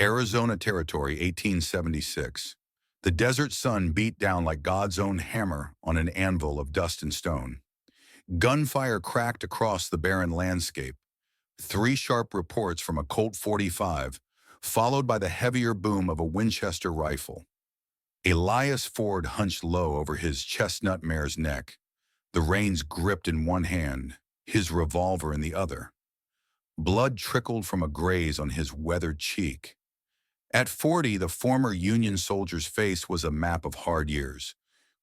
Arizona Territory, 1876. The desert sun beat down like God's own hammer on an anvil of dust and stone. Gunfire cracked across the barren landscape. Three sharp reports from a Colt 45, followed by the heavier boom of a Winchester rifle. Elias Ford hunched low over his chestnut mare's neck, the reins gripped in one hand, his revolver in the other. Blood trickled from a graze on his weathered cheek. At 40, the former Union soldier's face was a map of hard years,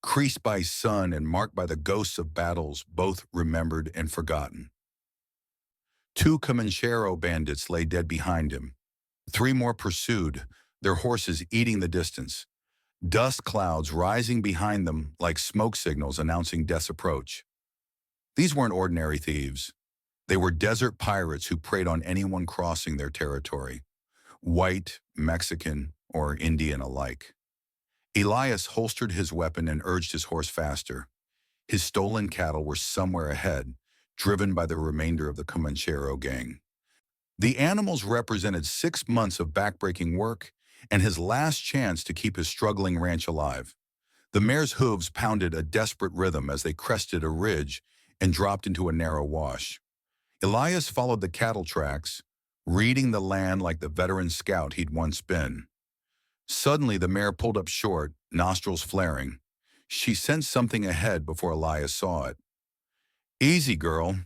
creased by sun and marked by the ghosts of battles both remembered and forgotten. Two Comanchero bandits lay dead behind him. Three more pursued, their horses eating the distance. Dust clouds rising behind them like smoke signals announcing death's approach. These weren't ordinary thieves. They were desert pirates who preyed on anyone crossing their territory, white, Mexican, or Indian alike. Elias holstered his weapon and urged his horse faster. His stolen cattle were somewhere ahead, driven by the remainder of the Comanchero gang. The animals represented 6 months of backbreaking work and his last chance to keep his struggling ranch alive. The mare's hooves pounded a desperate rhythm as they crested a ridge and dropped into a narrow wash. Elias followed the cattle tracks, reading the land like the veteran scout he'd once been. Suddenly, the mare pulled up short, nostrils flaring. She sensed something ahead before Elias saw it. "Easy, girl,"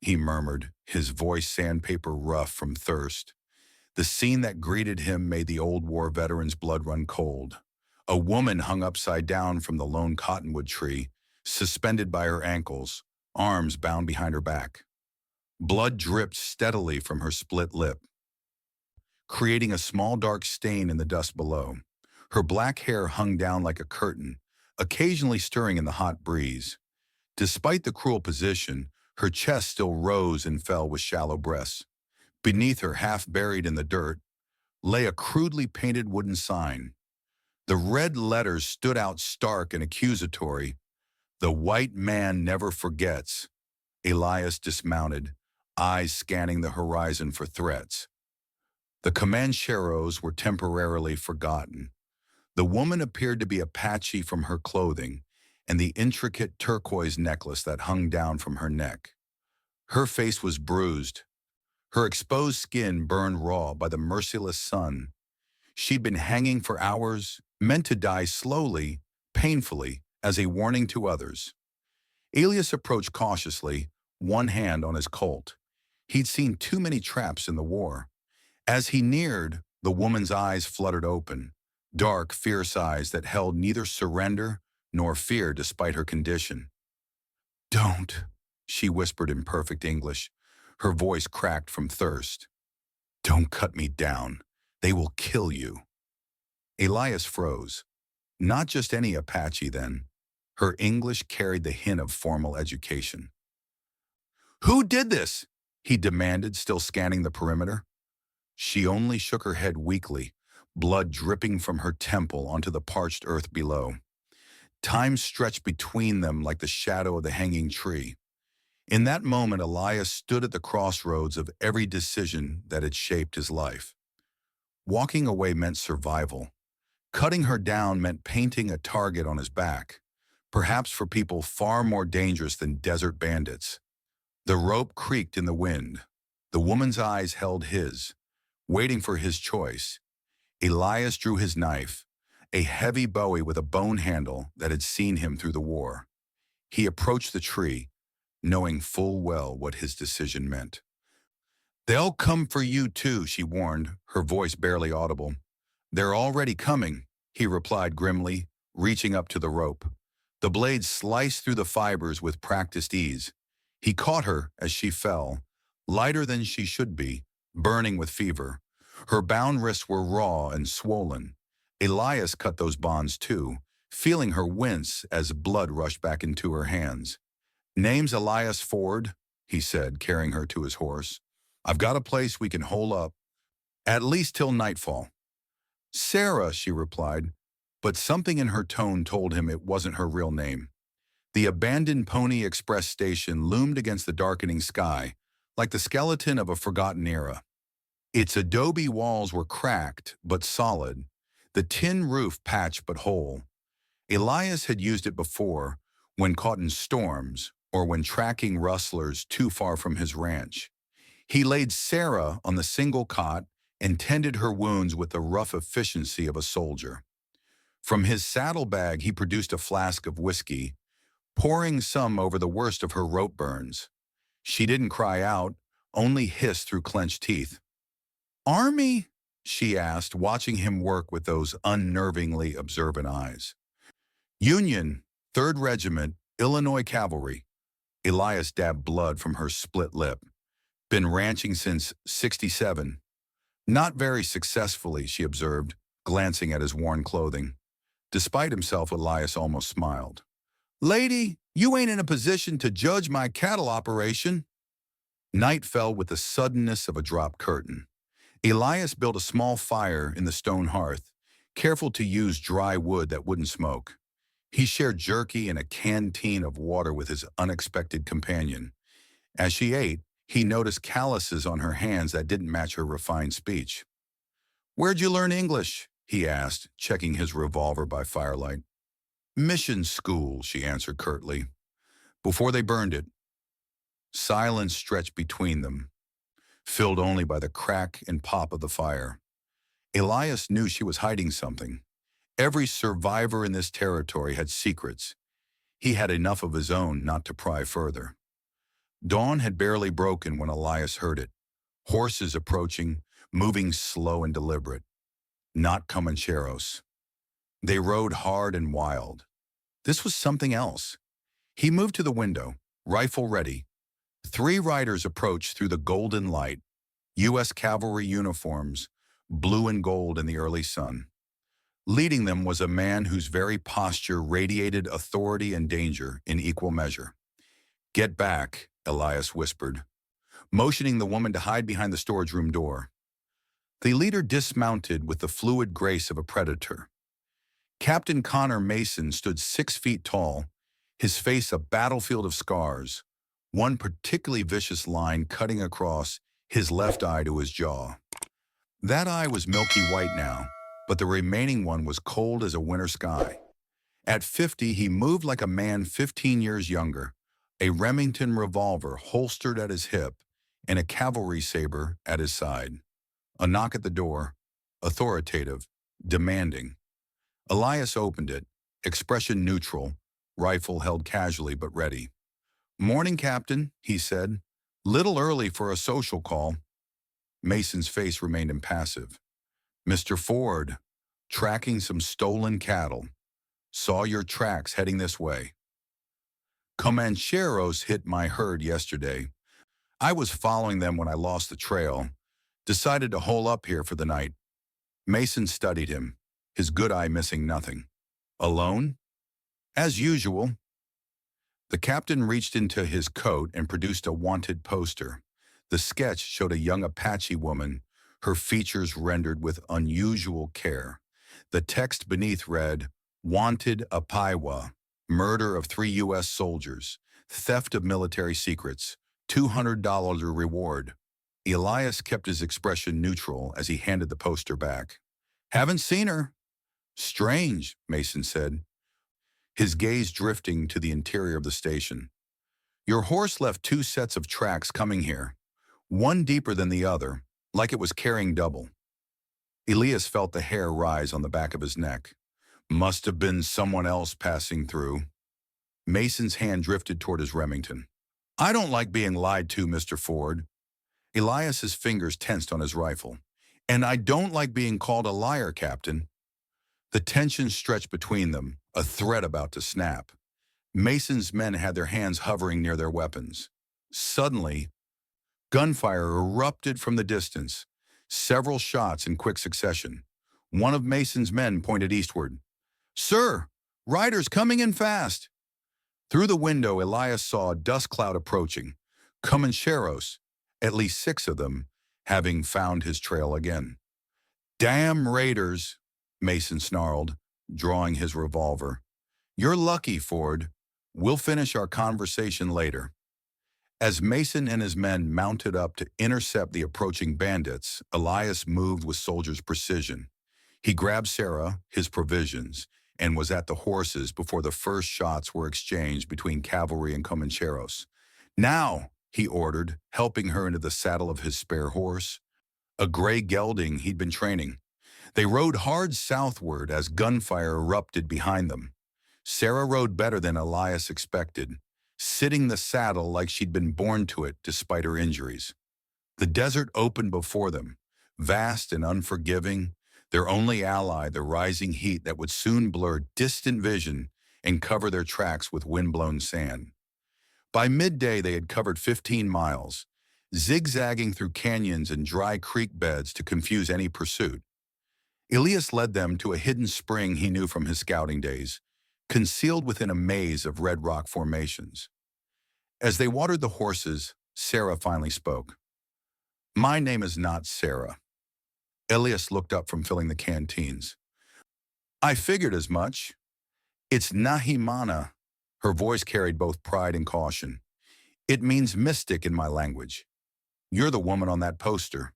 he murmured, his voice sandpaper rough from thirst. The scene that greeted him made the old war veteran's blood run cold. A woman hung upside down from the lone cottonwood tree, suspended by her ankles, arms bound behind her back. Blood dripped steadily from her split lip, creating a small dark stain in the dust below. Her black hair hung down like a curtain, occasionally stirring in the hot breeze. Despite the cruel position, her chest still rose and fell with shallow breaths. Beneath her, half buried in the dirt, lay a crudely painted wooden sign. The red letters stood out stark and accusatory. "The white man never forgets." Elias dismounted, eyes scanning the horizon for threats. The Comancheros were temporarily forgotten. The woman appeared to be Apache from her clothing and the intricate turquoise necklace that hung down from her neck. Her face was bruised, her exposed skin burned raw by the merciless sun. She'd been hanging for hours, meant to die slowly, painfully, as a warning to others. Elias approached cautiously, one hand on his Colt. He'd seen too many traps in the war. As he neared, the woman's eyes fluttered open, dark, fierce eyes that held neither surrender nor fear despite her condition. "Don't," she whispered in perfect English, her voice cracked from thirst. "Don't cut me down. They will kill you." Elias froze. Not just any Apache, then. Her English carried the hint of formal education. "Who did this?" he demanded, still scanning the perimeter. She only shook her head weakly, blood dripping from her temple onto the parched earth below. Time stretched between them like the shadow of the hanging tree. In that moment, Elias stood at the crossroads of every decision that had shaped his life. Walking away meant survival. Cutting her down meant painting a target on his back, perhaps for people far more dangerous than desert bandits. The rope creaked in the wind. The woman's eyes held his, waiting for his choice. Elias drew his knife, a heavy Bowie with a bone handle that had seen him through the war. He approached the tree, knowing full well what his decision meant. "They'll come for you too," she warned, her voice barely audible. "They're already coming," he replied grimly, reaching up to the rope. The blade sliced through the fibers with practiced ease. He caught her as she fell, lighter than she should be, burning with fever. Her bound wrists were raw and swollen. Elias cut those bonds too, feeling her wince as blood rushed back into her hands. "Name's Elias Ford," he said, carrying her to his horse. "I've got a place we can hole up, at least till nightfall." "Sarah," she replied, but something in her tone told him it wasn't her real name. The abandoned Pony Express station loomed against the darkening sky, like the skeleton of a forgotten era. Its adobe walls were cracked but solid, the tin roof patched but whole. Elias had used it before, when caught in storms or when tracking rustlers too far from his ranch. He laid Sarah on the single cot and tended her wounds with the rough efficiency of a soldier. From his saddlebag he produced a flask of whiskey, pouring some over the worst of her rope burns. She didn't cry out, only hissed through clenched teeth. "Army?" she asked, watching him work with those unnervingly observant eyes. "Union, 3rd Regiment, Illinois Cavalry." Elias dabbed blood from her split lip. "Been ranching since '67. "Not very successfully," she observed, glancing at his worn clothing. Despite himself, Elias almost smiled. "Lady, you ain't in a position to judge my cattle operation." Night fell with the suddenness of a dropped curtain. Elias built a small fire in the stone hearth, careful to use dry wood that wouldn't smoke. He shared jerky and a canteen of water with his unexpected companion. As she ate, he noticed calluses on her hands that didn't match her refined speech. "Where'd you learn English?" he asked, checking his revolver by firelight. "Mission school," she answered curtly. "Before they burned it." Silence stretched between them, filled only by the crack and pop of the fire. Elias knew she was hiding something. Every survivor in this territory had secrets. He had enough of his own not to pry further. Dawn had barely broken when Elias heard it. Horses approaching, moving slow and deliberate. Not Comancheros. They rode hard and wild. This was something else. He moved to the window, rifle ready. 3 riders approached through the golden light, U.S. cavalry uniforms, blue and gold in the early sun. Leading them was a man whose very posture radiated authority and danger in equal measure. "Get back," Elias whispered, motioning the woman to hide behind the storage room door. The leader dismounted with the fluid grace of a predator. Captain Connor Mason stood 6 feet tall, his face a battlefield of scars, one particularly vicious line cutting across his left eye to his jaw. That eye was milky white now, but the remaining one was cold as a winter sky. At 50, he moved like a man 15 years younger, a Remington revolver holstered at his hip and a cavalry saber at his side. A knock at the door, authoritative, demanding. Elias opened it, expression neutral, rifle held casually but ready. "Morning, Captain," he said. "Little early for a social call." Mason's face remained impassive. "Mr. Ford, tracking some stolen cattle. Saw your tracks heading this way. Comancheros hit my herd yesterday. I was following them when I lost the trail. Decided to hole up here for the night." Mason studied him, his good eye missing nothing. "Alone?" "As usual." The captain reached into his coat and produced a wanted poster. The sketch showed a young Apache woman, her features rendered with unusual care. The text beneath read, "Wanted Apaiwa, murder of 3 U.S. soldiers, theft of military secrets, $200 reward." Elias kept his expression neutral as he handed the poster back. "Haven't seen her." "Strange," Mason said, his gaze drifting to the interior of the station. "Your horse left 2 sets of tracks coming here, one deeper than the other, like it was carrying double." Elias felt the hair rise on the back of his neck. "Must have been someone else passing through." Mason's hand drifted toward his Remington. "I don't like being lied to, Mr. Ford." Elias's fingers tensed on his rifle. "And I don't like being called a liar, Captain." The tension stretched between them, a thread about to snap. Mason's men had their hands hovering near their weapons. Suddenly, gunfire erupted from the distance, several shots in quick succession. One of Mason's men pointed eastward. "Sir, riders coming in fast." Through the window, Elias saw a dust cloud approaching. Comancheros, at least 6 of them, having found his trail again. "Damn raiders," Mason snarled, drawing his revolver. "You're lucky, Ford. We'll finish our conversation later." As Mason and his men mounted up to intercept the approaching bandits, Elias moved with soldier's precision. He grabbed Sarah, his provisions, and was at the horses before the first shots were exchanged between cavalry and Comancheros. "Now," he ordered, helping her into the saddle of his spare horse, a gray gelding he'd been training. They rode hard southward as gunfire erupted behind them. Sarah rode better than Elias expected, sitting the saddle like she'd been born to it despite her injuries. The desert opened before them, vast and unforgiving, their only ally the rising heat that would soon blur distant vision and cover their tracks with wind-blown sand. By midday they had covered 15 miles, zigzagging through canyons and dry creek beds to confuse any pursuit. Elias led them to a hidden spring he knew from his scouting days, concealed within a maze of red rock formations. As they watered the horses, Sarah finally spoke. "My name is not Sarah." Elias looked up from filling the canteens. "I figured as much. It's Nahimana." Her voice carried both pride and caution. "It means mystic in my language. You're the woman on that poster."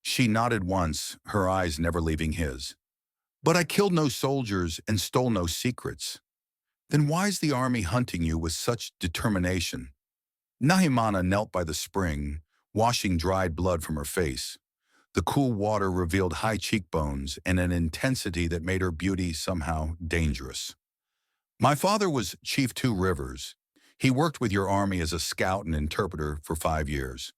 She nodded once, her eyes never leaving his. "But I killed no soldiers and stole no secrets." "Then why's the army hunting you with such determination?" Nahimana knelt by the spring, washing dried blood from her face. The cool water revealed high cheekbones and an intensity that made her beauty somehow dangerous. "My father was Chief Two Rivers. He worked with your army as a scout and interpreter for 5 years.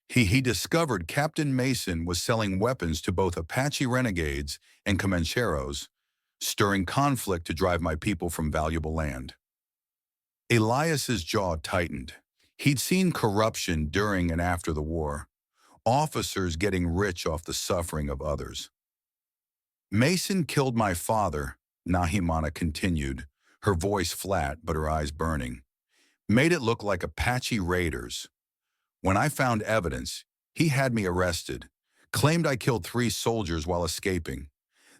He discovered Captain Mason was selling weapons to both Apache renegades and Comancheros, stirring conflict to drive my people from valuable land." Elias's jaw tightened. He'd seen corruption during and after the war, officers getting rich off the suffering of others. "Mason killed my father," Nahimana continued, her voice flat but her eyes burning. "Made it look like Apache raiders. When I found evidence, he had me arrested, claimed I killed 3 soldiers while escaping.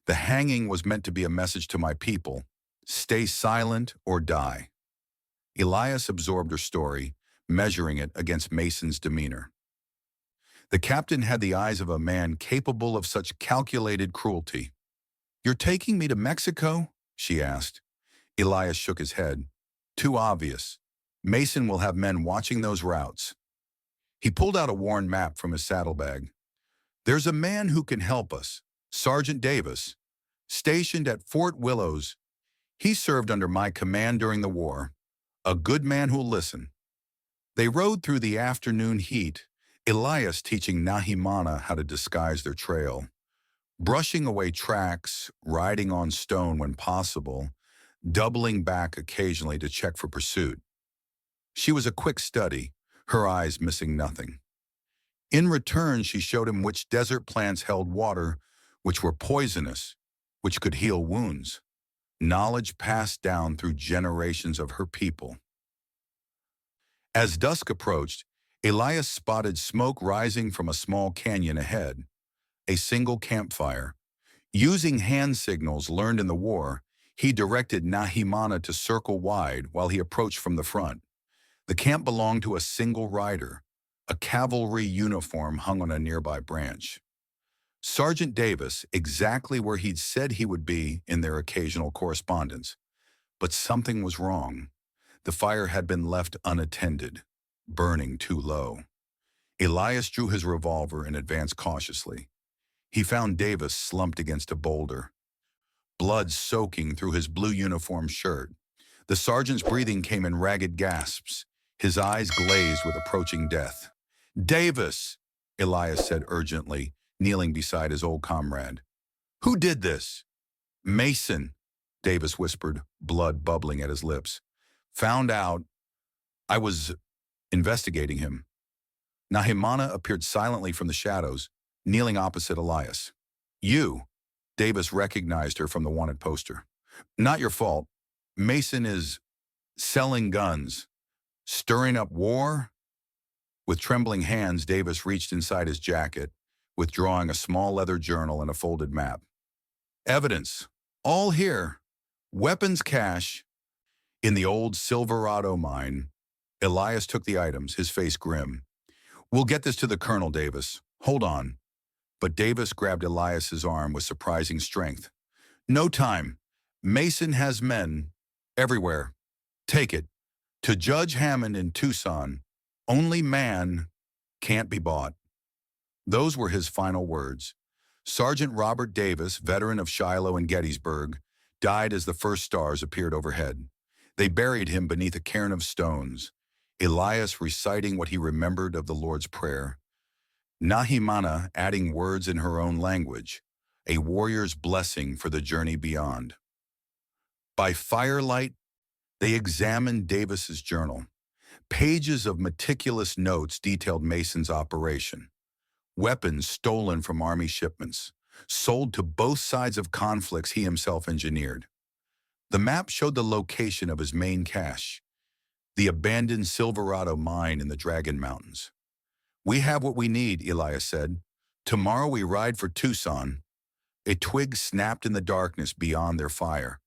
The hanging was meant to be a message to my people: stay silent or die." Elias absorbed her story, measuring it against Mason's demeanor. The captain had the eyes of a man capable of such calculated cruelty. "You're taking me to Mexico?" she asked. Elias shook his head. "Too obvious. Mason will have men watching those routes." He pulled out a worn map from his saddlebag. "There's a man who can help us, Sergeant Davis, stationed at Fort Willows. He served under my command during the war. A good man who'll listen." They rode through the afternoon heat, Elias teaching Nahimana how to disguise their trail, brushing away tracks, riding on stone when possible, doubling back occasionally to check for pursuit. She was a quick study, her eyes missing nothing. In return, she showed him which desert plants held water, which were poisonous, which could heal wounds. Knowledge passed down through generations of her people. As dusk approached, Elias spotted smoke rising from a small canyon ahead, a single campfire. Using hand signals learned in the war, he directed Nahimana to circle wide while he approached from the front. The camp belonged to a single rider. A cavalry uniform hung on a nearby branch. Sergeant Davis, exactly where he'd said he would be in their occasional correspondence. But something was wrong. The fire had been left unattended, burning too low. Elias drew his revolver and advanced cautiously. He found Davis slumped against a boulder, blood soaking through his blue uniform shirt. The sergeant's breathing came in ragged gasps, his eyes glazed with approaching death. "Davis," Elias said urgently, kneeling beside his old comrade. "Who did this?" "Mason," Davis whispered, blood bubbling at his lips. "Found out. I was investigating him." Nahimana appeared silently from the shadows, kneeling opposite Elias. "You," Davis recognized her from the wanted poster. "Not your fault. Mason is selling guns, stirring up war." With trembling hands, Davis reached inside his jacket, withdrawing a small leather journal and a folded map. "Evidence. All here. Weapons cache in the old Silverado mine." Elias took the items, his face grim. "We'll get this to the colonel, Davis. Hold on." But Davis grabbed Elias's arm with surprising strength. "No time. Mason has men everywhere. Take it. To Judge Hammond in Tucson, only man can't be bought." Those were his final words. Sergeant Robert Davis, veteran of Shiloh and Gettysburg, died as the first stars appeared overhead. They buried him beneath a cairn of stones, Elias reciting what he remembered of the Lord's Prayer, Nahimana adding words in her own language, a warrior's blessing for the journey beyond. By firelight, they examined Davis's journal. Pages of meticulous notes detailed Mason's operation. Weapons stolen from Army shipments, sold to both sides of conflicts he himself engineered. The map showed the location of his main cache, the abandoned Silverado mine in the Dragon Mountains. "We have what we need," Elias said. "Tomorrow we ride for Tucson." A twig snapped in the darkness beyond their fire.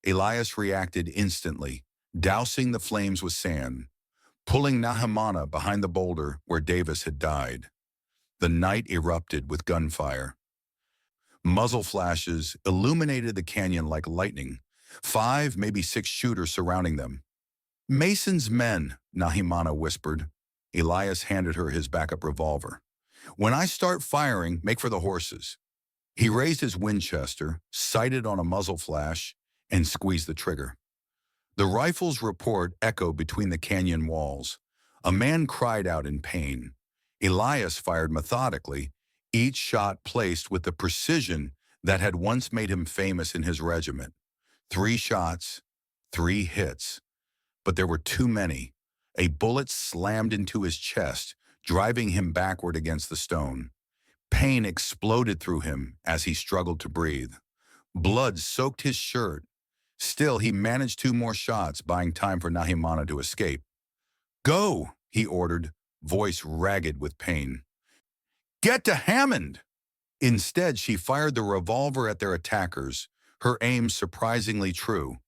Elias reacted instantly, dousing the flames with sand, pulling Nahimana behind the boulder where Davis had died. The night erupted with gunfire. Muzzle flashes illuminated the canyon like lightning, 5, maybe 6 shooters surrounding them. "Mason's men," Nahimana whispered. Elias handed her his backup revolver. "When I start firing, make for the horses." He raised his Winchester, sighted on a muzzle flash, and squeezed the trigger. The rifle's report echoed between the canyon walls. A man cried out in pain. Elias fired methodically, each shot placed with the precision that had once made him famous in his regiment. 3 shots, 3 hits. But there were too many. A bullet slammed into his chest, driving him backward against the stone. Pain exploded through him as he struggled to breathe. Blood soaked his shirt. Still, he managed 2 more shots, buying time for Nahimana to escape. "Go," he ordered, voice ragged with pain. "Get to Hammond!" Instead, she fired the revolver at their attackers, her aim surprisingly true.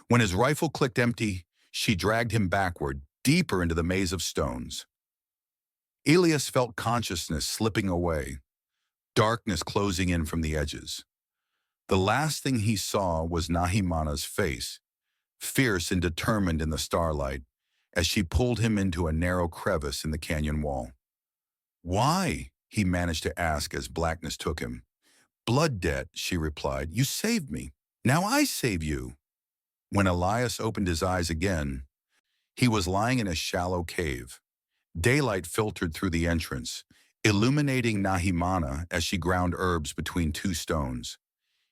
When his rifle clicked empty, she dragged him backward, deeper into the maze of stones. Elias felt consciousness slipping away, darkness closing in from the edges. The last thing he saw was Nahimana's face, fierce and determined in the starlight, as she pulled him into a narrow crevice in the canyon wall. "Why?" he managed to ask as blackness took him. "Blood debt," she replied. "You saved me. Now I save you." When Elias opened his eyes again, he was lying in a shallow cave. Daylight filtered through the entrance, illuminating Nahimana as she ground herbs between 2 stones.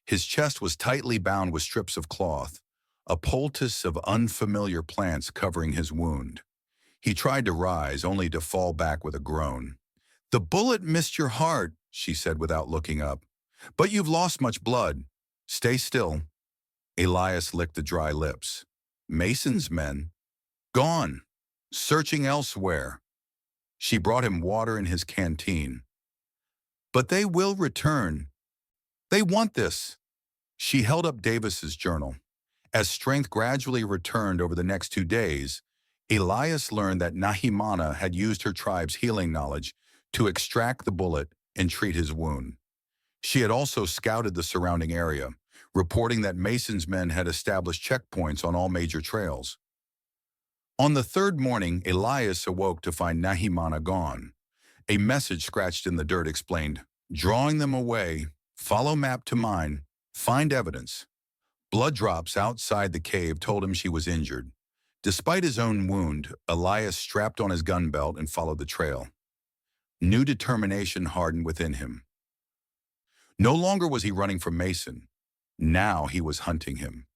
His chest was tightly bound with strips of cloth, a poultice of unfamiliar plants covering his wound. He tried to rise, only to fall back with a groan. "The bullet missed your heart," she said without looking up. "But you've lost much blood. Stay still." Elias licked the dry lips. "Mason's men? Gone. Searching elsewhere." She brought him water in his canteen. "But they will return. They want this." She held up Davis's journal. As strength gradually returned over the next 2 days, Elias learned that Nahimana had used her tribe's healing knowledge to extract the bullet and treat his wound. She had also scouted the surrounding area, reporting that Mason's men had established checkpoints on all major trails. On the 3rd morning, Elias awoke to find Nahimana gone. A message scratched in the dirt explained, "Drawing them away. Follow map to mine. Find evidence." Blood drops outside the cave told him she was injured. Despite his own wound, Elias strapped on his gun belt and followed the trail. New determination hardened within him. No longer was he running from Mason. Now he was hunting him.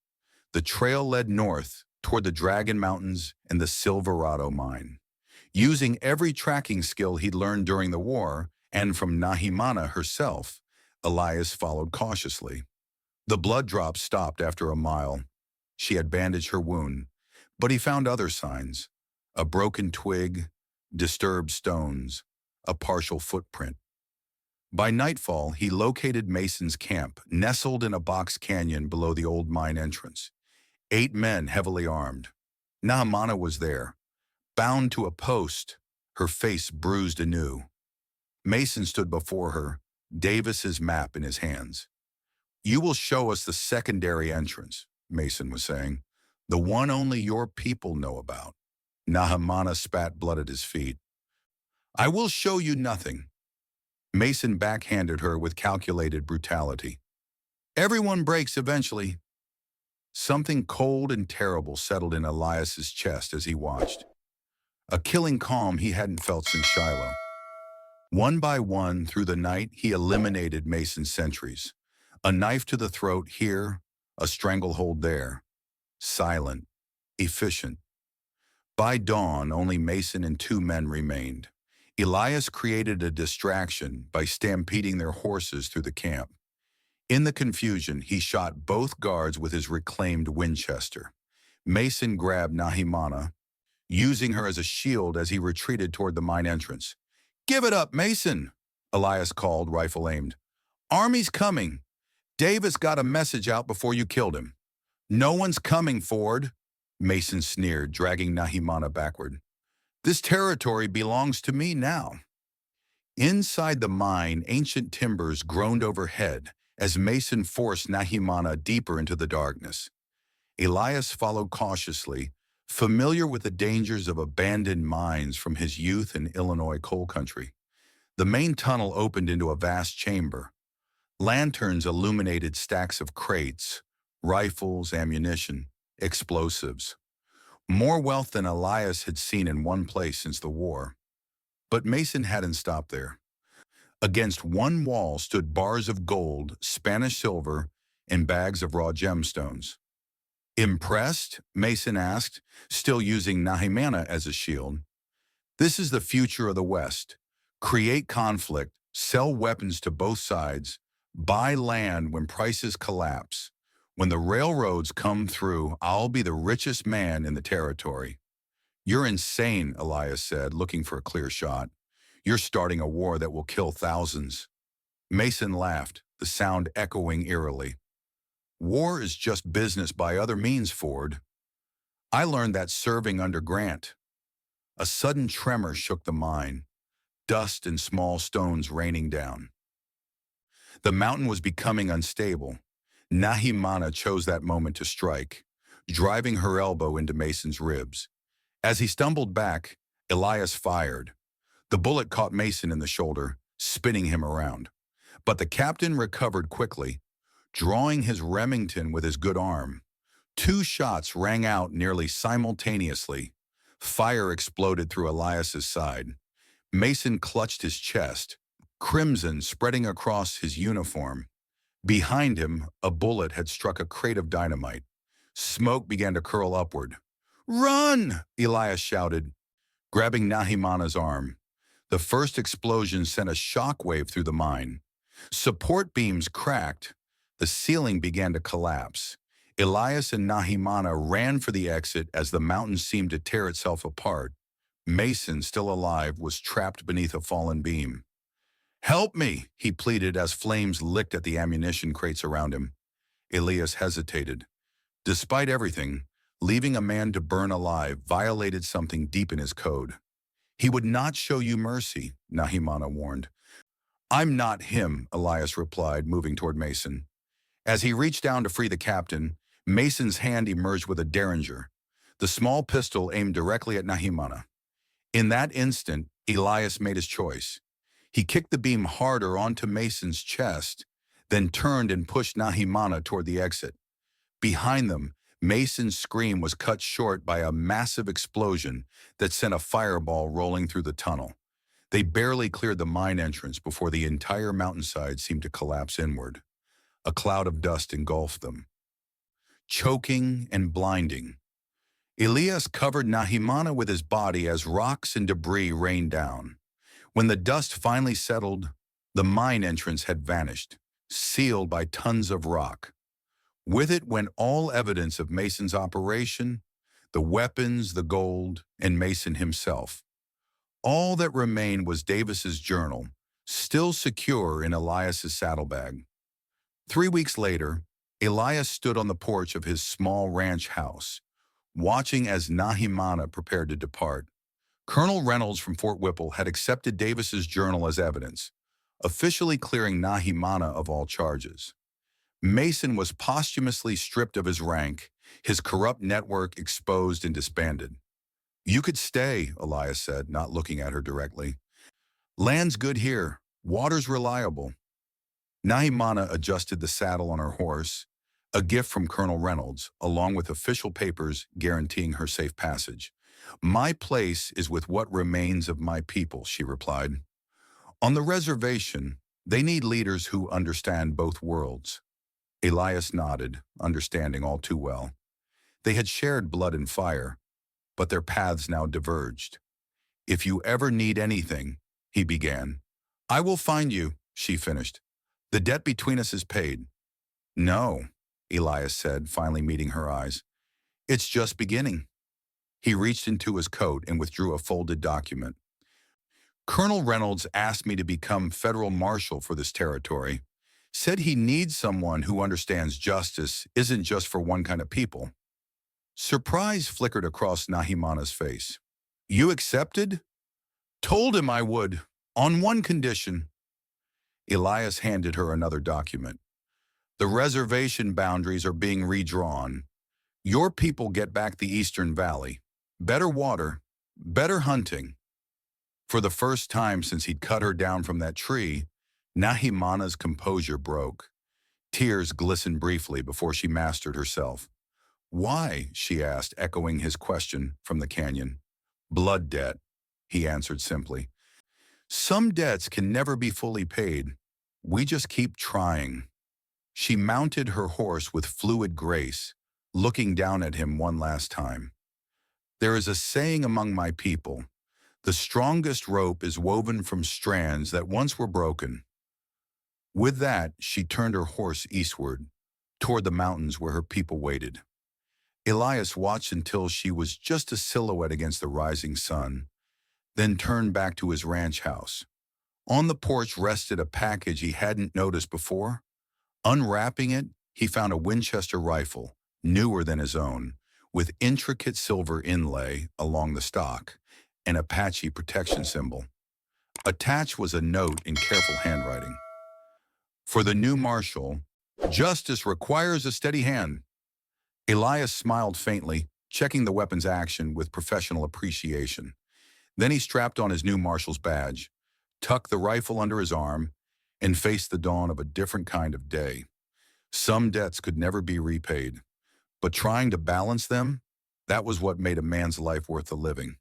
The trail led north toward the Dragon Mountains and the Silverado mine. Using every tracking skill he'd learned during the war and from Nahimana herself, Elias followed cautiously. The blood drops stopped after a mile. She had bandaged her wound, but he found other signs: a broken twig, disturbed stones, a partial footprint. By nightfall, he located Mason's camp, nestled in a box canyon below the old mine entrance. 8 men heavily armed. Nahimana was there, bound to a post, her face bruised anew. Mason stood before her, Davis's map in his hands. "You will show us the secondary entrance," Mason was saying, "the one only your people know about." Nahimana spat blood at his feet. "I will show you nothing." Mason backhanded her with calculated brutality. "Everyone breaks eventually." Something cold and terrible settled in Elias's chest as he watched. A killing calm he hadn't felt since Shiloh. One by one, through the night, he eliminated Mason's sentries. A knife to the throat here, a stranglehold there. Silent, efficient. By dawn, only Mason and two men remained. Elias created a distraction by stampeding their horses through the camp. In the confusion, he shot both guards with his reclaimed Winchester. Mason grabbed Nahimana, using her as a shield as he retreated toward the mine entrance. "Give it up, Mason," Elias called, rifle aimed. "Army's coming. Davis got a message out before you killed him." "No one's coming, Ford," Mason sneered, dragging Nahimana backward. "This territory belongs to me now." Inside the mine, ancient timbers groaned overhead as Mason forced Nahimana deeper into the darkness. Elias followed cautiously, familiar with the dangers of abandoned mines from his youth in Illinois coal country. The main tunnel opened into a vast chamber. Lanterns illuminated stacks of crates, rifles, ammunition, explosives. More wealth than Elias had seen in one place since the war. But Mason hadn't stopped there. Against one wall stood bars of gold, Spanish silver, and bags of raw gemstones. "Impressed?" Mason asked, still using Nahimana as a shield. "This is the future of the West. Create conflict, sell weapons to both sides, buy land when prices collapse. When the railroads come through, I'll be the richest man in the territory." "You're insane," Elias said, looking for a clear shot. "You're starting a war that will kill thousands." Mason laughed, the sound echoing eerily. "War is just business by other means, Ford. I learned that serving under Grant." A sudden tremor shook the mine, dust and small stones raining down. The mountain was becoming unstable. Nahimana chose that moment to strike, driving her elbow into Mason's ribs. As he stumbled back, Elias fired. The bullet caught Mason in the shoulder, spinning him around. But the captain recovered quickly, drawing his Remington with his good arm. Two shots rang out nearly simultaneously. Fire exploded through Elias's side. Mason clutched his chest, crimson spreading across his uniform. Behind him, a bullet had struck a crate of dynamite. Smoke began to curl upward. "Run!" Elias shouted, grabbing Nahimana's arm. The first explosion sent a shockwave through the mine. Support beams cracked. The ceiling began to collapse. Elias and Nahimana ran for the exit as the mountain seemed to tear itself apart. Mason, still alive, was trapped beneath a fallen beam. "Help me," he pleaded as flames licked at the ammunition crates around him. Elias hesitated. Despite everything, leaving a man to burn alive violated something deep in his code. "He would not show you mercy," Nahimana warned. "I'm not him," Elias replied, moving toward Mason. As he reached down to free the captain, Mason's hand emerged with a derringer, the small pistol aimed directly at Nahimana. In that instant, Elias made his choice. He kicked the beam harder onto Mason's chest, then turned and pushed Nahimana toward the exit. Behind them, Mason's scream was cut short by a massive explosion that sent a fireball rolling through the tunnel. They barely cleared the mine entrance before the entire mountainside seemed to collapse inward. A cloud of dust engulfed them, choking and blinding. Elias covered Nahimana with his body as rocks and debris rained down. When the dust finally settled, the mine entrance had vanished, sealed by tons of rock. With it went all evidence of Mason's operation, the weapons, the gold, and Mason himself. All that remained was Davis's journal, still secure in Elias's saddlebag. 3 weeks later, Elias stood on the porch of his small ranch house, watching as Nahimana prepared to depart. Colonel Reynolds from Fort Whipple had accepted Davis's journal as evidence, officially clearing Nahimana of all charges. Mason was posthumously stripped of his rank, his corrupt network exposed and disbanded. "You could stay," Elias said, not looking at her directly. "Land's good here. Water's reliable." Nahimana adjusted the saddle on her horse, a gift from Colonel Reynolds, along with official papers guaranteeing her safe passage. "My place is with what remains of my people," she replied. "On the reservation, they need leaders who understand both worlds." Elias nodded, understanding all too well. They had shared blood and fire, but their paths now diverged. "If you ever need anything," he began. "I will find you," she finished. "The debt between us is paid." "No," Elias said, finally meeting her eyes. "It's just beginning." He reached into his coat and withdrew a folded document. "Colonel Reynolds asked me to become federal marshal for this territory. Said he needs someone who understands justice isn't just for one kind of people." Surprise flickered across Nahimana's face. "You accepted?" "Told him I would, on one condition." Elias handed her another document. "The reservation boundaries are being redrawn. Your people get back the Eastern Valley. Better water, better hunting." For the first time since he'd cut her down from that tree, Nahimana's composure broke. Tears glistened briefly before she mastered herself. "Why?" she asked, echoing his question from the canyon. "Blood debt," he answered simply. "Some debts can never be fully paid. We just keep trying." She mounted her horse with fluid grace, looking down at him one last time. "There is a saying among my people. The strongest rope is woven from strands that once were broken." With that, she turned her horse eastward, toward the mountains where her people waited. Elias watched until she was just a silhouette against the rising sun, then turned back to his ranch house. On the porch rested a package he hadn't noticed before. Unwrapping it, he found a Winchester rifle, newer than his own, with intricate silver inlay along the stock, an Apache protection symbol. Attached was a note in careful handwriting. "For the new marshal, justice requires a steady hand." Elias smiled faintly, checking the weapon's action with professional appreciation. Then he strapped on his new marshal's badge, tucked the rifle under his arm, and faced the dawn of a different kind of day. Some debts could never be repaid, but trying to balance them, that was what made a man's life worth the living.